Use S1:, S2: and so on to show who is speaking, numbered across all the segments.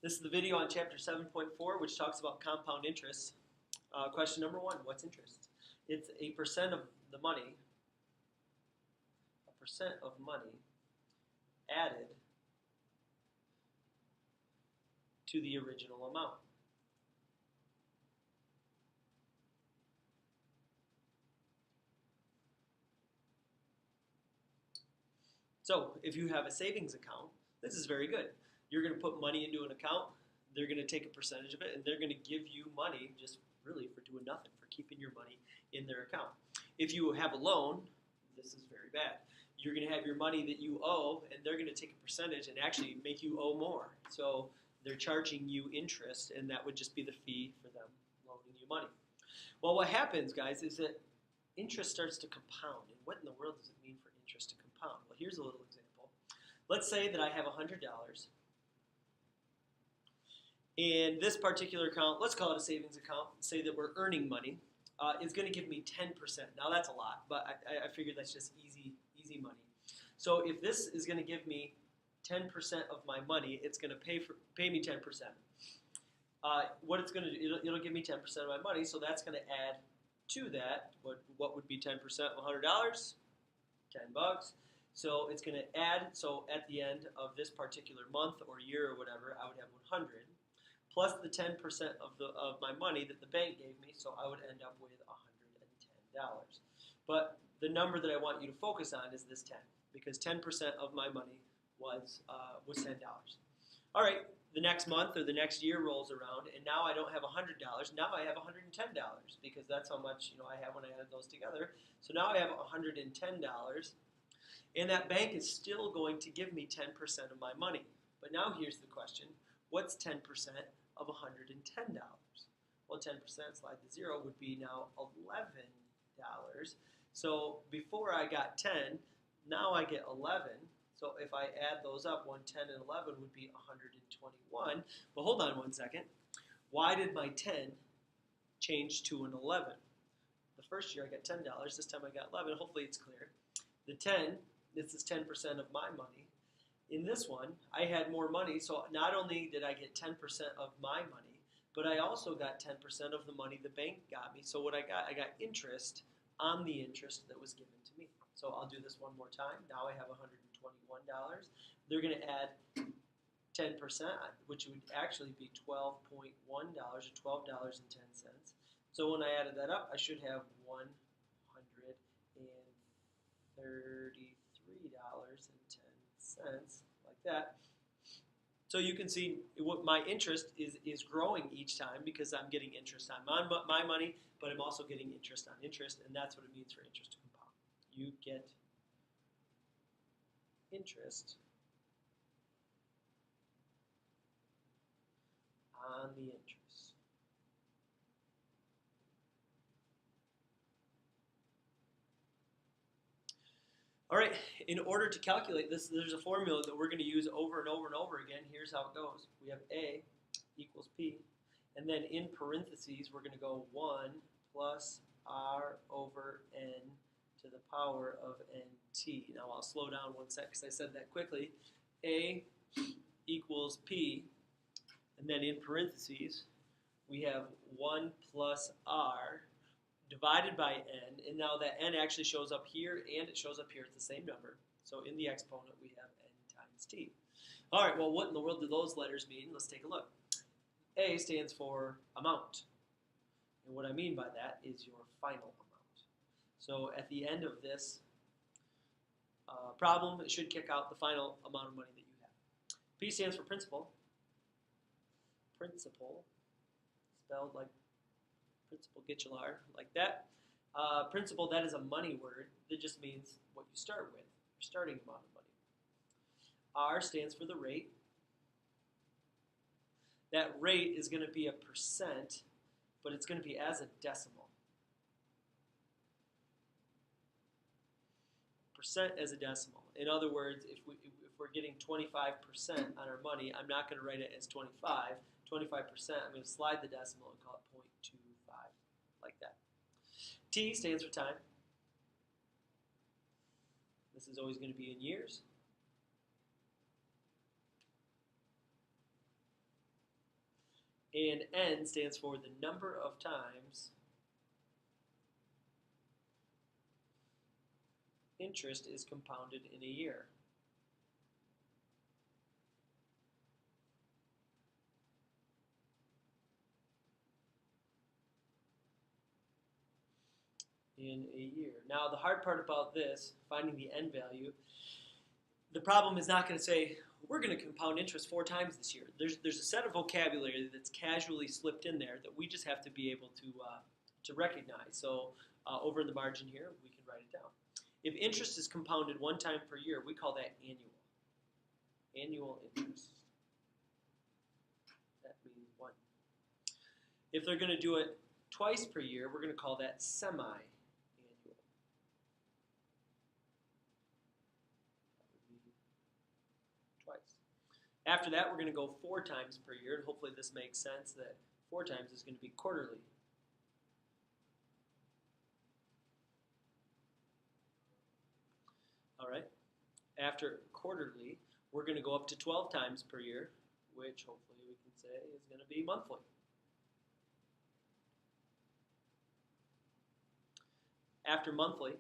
S1: This is the video on chapter 7.4, which talks about compound interest. Question number 1, what's interest? It's a percent of the money, added to the original amount. So if you have a savings account, this is very good. You're going to put money into an account, they're going to take a percentage of it, and they're going to give you money just really for doing nothing, for keeping your money in their account. If you have a loan, this is very bad. You're going to have your money that you owe, and they're going to take a percentage and actually make you owe more. So they're charging you interest, and that would just be the fee for them loaning you money. Well, what happens, guys, is that interest starts to compound. And what in the world does it mean for interest to compound? Well, here's a little example. Let's say that I have $100, and this particular account, let's call it a savings account, say that we're earning money, is going to give me 10%. Now that's a lot, but I figured that's just easy money. So if this is going to give me 10% of my money, it's going to pay me 10%. What it's going to do, it'll give me 10% of my money, so that's going to add to that, what would be 10% of $100? $10. So it's going to add, so at the end of this particular month or year or whatever, I would have 100 plus the 10% of my money that the bank gave me, so I would end up with $110. But the number that I want you to focus on is this 10, because 10% of my money was $10. All right, the next month or the next year rolls around, and now I don't have $100. Now I have $110, because that's how much I have when I added those together. So now I have $110, and that bank is still going to give me 10% of my money. But now here's the question: what's 10% of $110? Well, 10%, slide the zero, would be now $11. So before I got 10, now I get 11. So if I add those up, 110 and 11 would be 121. Well, hold on one second. Why did my 10 change to an 11? The first year I got $10. This time I got 11. Hopefully it's clear. The 10, this is 10% of my money. In this one, I had more money, so not only did I get 10% of my money, but I also got 10% of the money the bank got me. So what I got interest on the interest that was given to me. So I'll do this one more time. Now I have $121. They're going to add 10%, which would actually be $12.1 or $12.10. So when I added that up, I should have $133.10, like that. So you can see what my interest is growing each time, because I'm getting interest on my money, but I'm also getting interest on interest, and that's what it means for interest to compound. You get interest on the interest. All right, in order to calculate this, there's a formula that we're going to use over and over and over again. Here's how it goes. We have A equals P, and then in parentheses, we're going to go 1 plus R over N to the power of NT. Now I'll slow down one sec because I said that quickly. A equals P, and then in parentheses, we have 1 plus R divided by n, and now that n actually shows up here and it shows up here. It's the same number. So in the exponent, we have n times t. All right, well, what in the world do those letters mean? Let's take a look. A stands for amount. And what I mean by that is your final amount. So at the end of this problem, it should kick out the final amount of money that you have. P stands for principal. Principal, spelled like principal gitular, like that. Principal, that is a money word. That just means what you start with, your starting amount of money. R stands for the rate. That rate is going to be a percent, but it's going to be as a decimal. Percent as a decimal. In other words, if we're getting 25% on our money, I'm not going to write it as 25. 25%, I'm going to slide the decimal and call it 0.25, like that. T stands for time. This is always going to be in years. And N stands for the number of times interest is compounded in a year. In a year. Now, the hard part about this, finding the N value, the problem is not going to say, we're going to compound interest 4 times this year. There's a set of vocabulary that's casually slipped in there that we just have to be able to recognize. So over in the margin here, we can write it down. If interest is compounded 1 time per year, we call that annual. Annual interest. That means 1. If they're going to do it twice per year, we're going to call that semi-annual. Twice. After that, we're going to go 4 times per year, and hopefully this makes sense that 4 times is going to be quarterly. All right. After quarterly, we're going to go up to 12 times per year, which hopefully we can say is going to be monthly. After monthly,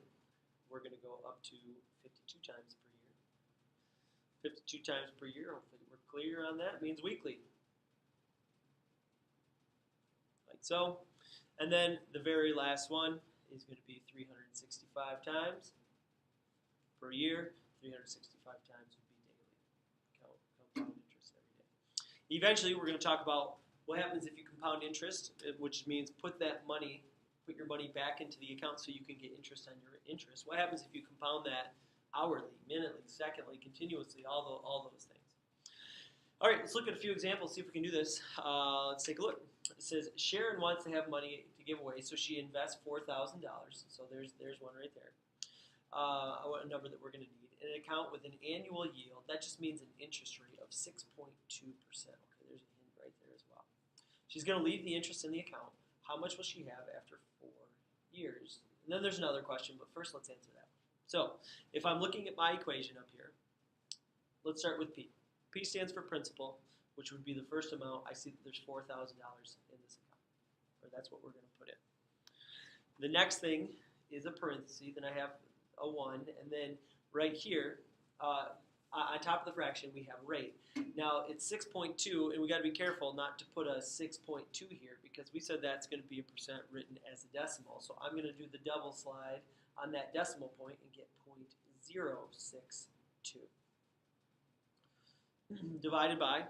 S1: we're going to go up to 52 times per year. 52 times per year, hopefully we're clear on that, means weekly. Like so. And then the very last one is going to be 365 times per year. 365 times would be daily. Compound interest every day. Eventually, we're going to talk about what happens if you compound interest, which means put your money back into the account so you can get interest on your interest. What happens if you compound that hourly, minutely, secondly, continuously, all those things? All right, let's look at a few examples, see if we can do this. Let's take a look. It says Sharon wants to have money to give away, so she invests $4,000. So there's one right there. A number that we're going to need. An account with an annual yield, that just means an interest rate of 6.2%. Okay, there's a hint right there as well. She's going to leave the interest in the account. How much will she have after 4 years? And then there's another question, but first let's answer that. So, if I'm looking at my equation up here, let's start with P. P stands for principal, which would be the first amount. I see that there's $4,000 in this account, or that's what we're going to put in. The next thing is a parenthesis, then I have a 1, and then right here, on top of the fraction, we have rate. Now, it's 6.2, and we got to be careful not to put a 6.2 here because we said that's going to be a percent written as a decimal. So I'm going to do the double slide on that decimal point and get 0.062. Divided by,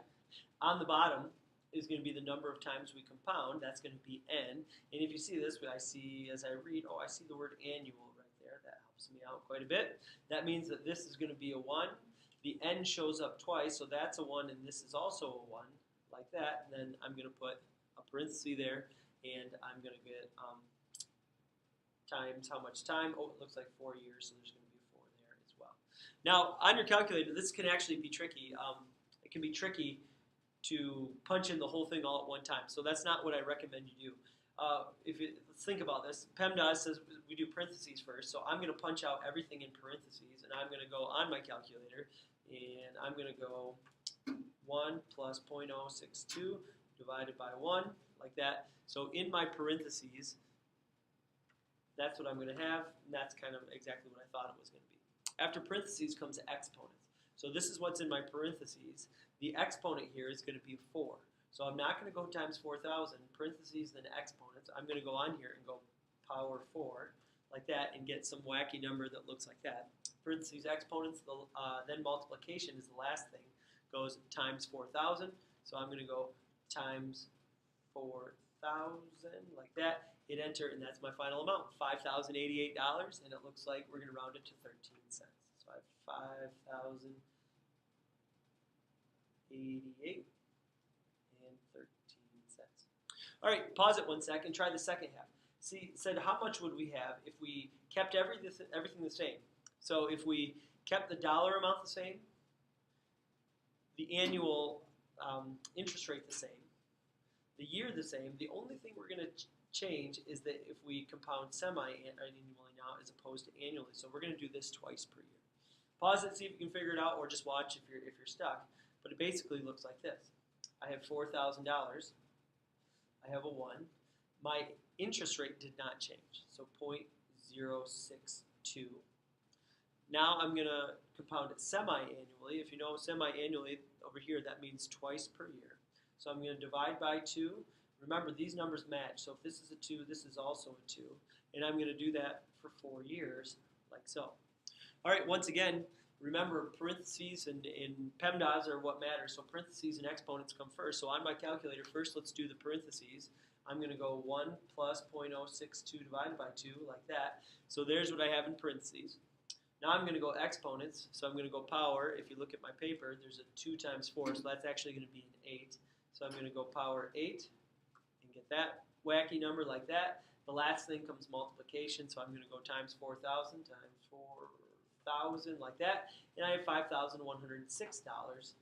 S1: on the bottom, is going to be the number of times we compound. That's going to be n. And if you see this, I see, as I read, I see the word annual right there. That helps me out quite a bit. That means that this is going to be a 1. The n shows up twice, so that's a 1, and this is also a 1, like that. And then I'm going to put a parenthesis there, and I'm going to get times how much time. Oh, it looks like 4 years, so there's going to be a 4 there as well. Now, on your calculator, this can actually be tricky. It can be tricky to punch in the whole thing all at one time, so that's not what I recommend you do. Let's think about this. PEMDAS says we do parentheses first, so I'm going to punch out everything in parentheses, and I'm going to go on my calculator, and I'm going to go 1 plus 0.062 divided by 1, like that. So in my parentheses, that's what I'm going to have, and that's kind of exactly what I thought it was going to be. After parentheses comes exponents. So this is what's in my parentheses. The exponent here is going to be 4. So I'm not going to go times 4,000, parentheses, then exponents. I'm going to go on here and go power 4, like that, and get some wacky number that looks like that. Parentheses, exponents, then multiplication is the last thing. Goes times 4,000. So I'm going to go times 4,000, like that. Hit enter, and that's my final amount, $5,088, and it looks like we're going to round it to 13 cents. So I have 5,088 and 13 cents. All right, pause it 1 second. Try the second half. See, it said how much would we have if we kept everything the same? So if we kept the dollar amount the same, the annual interest rate the same, the year the same, the only thing we're going to change is that if we compound semi-annually now as opposed to annually. So we're going to do this twice per year. Pause it, see if you can figure it out, or just watch if you're stuck. But it basically looks like this. I have $4,000, I have a 1. My interest rate did not change, so 0.062. Now I'm going to compound it semi-annually. If you know semi-annually over here, that means twice per year. So I'm going to divide by 2. Remember, these numbers match, so if this is a 2, this is also a 2. And I'm going to do that for 4 years, like so. All right, once again, remember parentheses and PEMDAS are what matters, so parentheses and exponents come first. So on my calculator, first let's do the parentheses. I'm going to go 1 plus 0.062 divided by 2, like that. So there's what I have in parentheses. Now I'm going to go exponents, so I'm going to go power. If you look at my paper, there's a 2 times 4, so that's actually going to be an 8. So I'm going to go power 8 and get that wacky number like that. The last thing comes multiplication, so I'm going to go times 4,000 times 4,000 like that, and I have $5,106.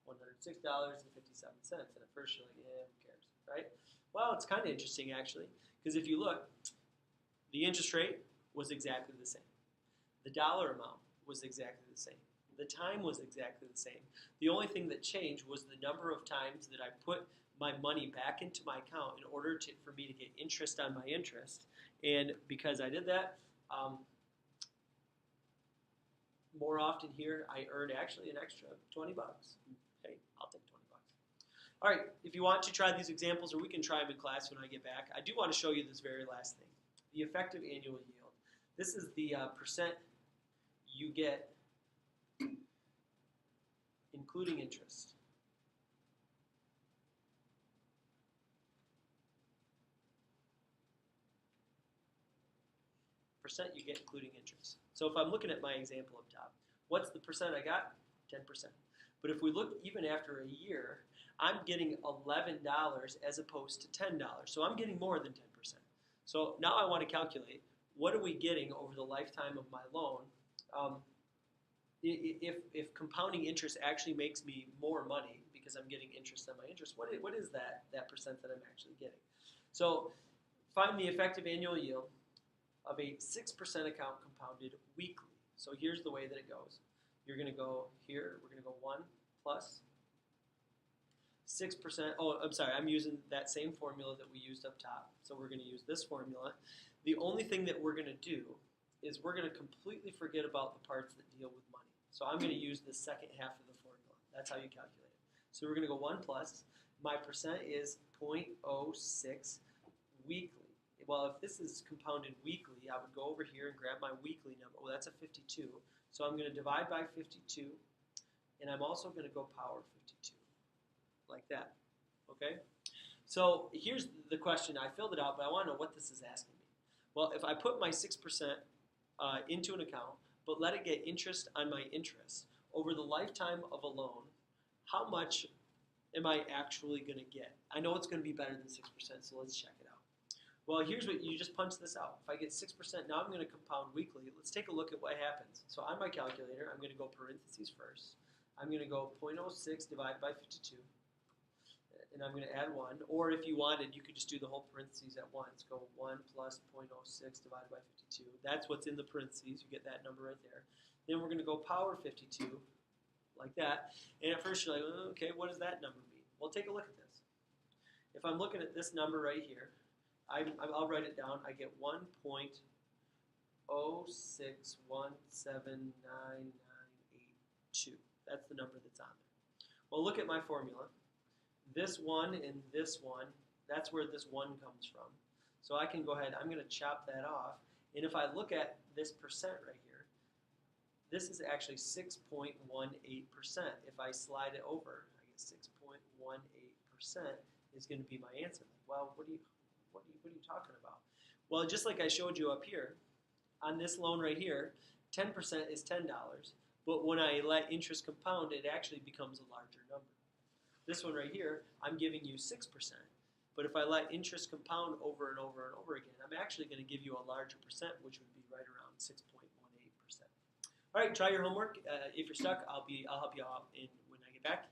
S1: $106.57. And at first you're like, yeah, who cares, right? Well, it's kind of interesting actually, because if you look, the interest rate was exactly the same. The dollar amount was exactly the same. The time was exactly the same. The only thing that changed was the number of times that I put my money back into my account in order for me to get interest on my interest. And because I did that, more often here, I earned actually an extra 20 bucks. Hey, I'll take 20 bucks. All right, if you want to try these examples, or we can try them in class when I get back, I do want to show you this very last thing, the effective annual yield. This is the percent you get including interest. Percent you get including interest. So if I'm looking at my example up top, what's the percent I got? 10%. But if we look even after a year, I'm getting $11 as opposed to $10. So I'm getting more than 10%. So now I want to calculate, what are we getting over the lifetime of my loan? If compounding interest actually makes me more money because I'm getting interest on my interest, what is that percent that I'm actually getting? So find the effective annual yield of a 6% account compounded weekly. So here's the way that it goes. You're going to go here, we're going to go 1 plus 6%. Oh, I'm sorry, I'm using that same formula that we used up top. So we're going to use this formula. The only thing that we're going to do is we're going to completely forget about the parts that deal with money. So I'm going to use the second half of the formula. That's how you calculate it. So we're going to go 1 plus. My percent is 0.06 weekly. Well, if this is compounded weekly, I would go over here and grab my weekly number. Oh, that's a 52. So I'm going to divide by 52, and I'm also going to go power 52, like that. Okay? So here's the question. I filled it out, but I want to know what this is asking me. Well, if I put my 6% into an account, but let it get interest on my interest, over the lifetime of a loan, how much am I actually going to get? I know it's going to be better than 6%, so let's check it out. Well, here's what you just punch this out. If I get 6%, now I'm going to compound weekly. Let's take a look at what happens. So on my calculator, I'm going to go parentheses first. I'm going to go 0.06 divided by 52. And I'm going to add 1. Or if you wanted, you could just do the whole parentheses at once. Go 1 plus 0.06 divided by 52. That's what's in the parentheses. You get that number right there. Then we're going to go power 52, like that. And at first you're like, okay, what does that number mean? Well, take a look at this. If I'm looking at this number right here, I'll write it down. I get 1.0617998.2. That's the number that's on there. Well, look at my formula. This one and this one, that's where this 1 comes from. So I can go ahead, I'm going to chop that off. And if I look at this percent right here, this is actually 6.18%. If I slide it over, I get 6.18% is going to be my answer. Well, what are you talking about? Well, just like I showed you up here, on this loan right here, 10% is $10. But when I let interest compound, it actually becomes a larger number. This one right here, I'm giving you 6%. But if I let interest compound over and over and over again, I'm actually going to give you a larger percent, which would be right around 6.18%. All right, try your homework. If you're stuck, I'll help you out when I get back.